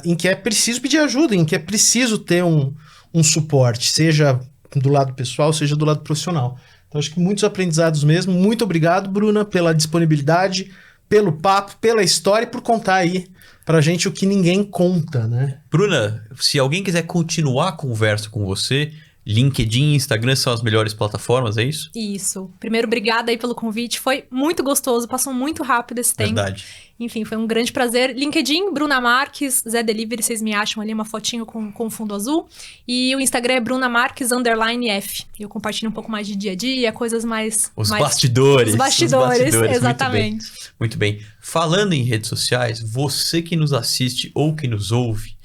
em que é preciso pedir ajuda, em que é preciso ter um suporte, seja do lado pessoal, seja do lado profissional. Então, acho que muitos aprendizados mesmo. Muito obrigado, Bruna, pela disponibilidade, pelo papo, pela história e por contar aí pra gente o que ninguém conta, né? Bruna, se alguém quiser continuar a conversa com você, LinkedIn e Instagram são as melhores plataformas, é isso? Isso. Primeiro, obrigada aí pelo convite. Foi muito gostoso, passou muito rápido esse tempo. Verdade. Enfim, foi um grande prazer. LinkedIn, Bruna Marques, Zé Delivery, vocês me acham ali uma fotinho com fundo azul. E o Instagram é Bruna Marques _F. Eu compartilho um pouco mais de dia a dia, coisas mais... Os bastidores. Os bastidores, muito exatamente. bem. Muito bem. Falando em redes sociais, você que nos assiste ou que nos ouve,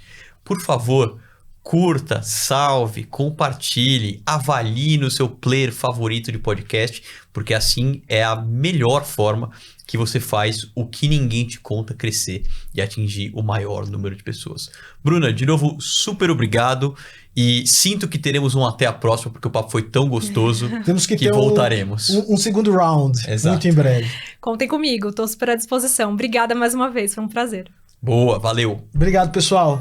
por favor, curta, salve, compartilhe, avalie no seu player favorito de podcast, porque assim é a melhor forma que você faz o que ninguém te conta crescer e atingir o maior número de pessoas. Bruna, de novo, super obrigado e sinto que teremos um até a próxima, porque o papo foi tão gostoso Temos que ter voltaremos. um segundo round, Exato. muito em breve. Contem comigo, tô super à disposição. Obrigada mais uma vez, foi um prazer. Boa, valeu. Obrigado, pessoal.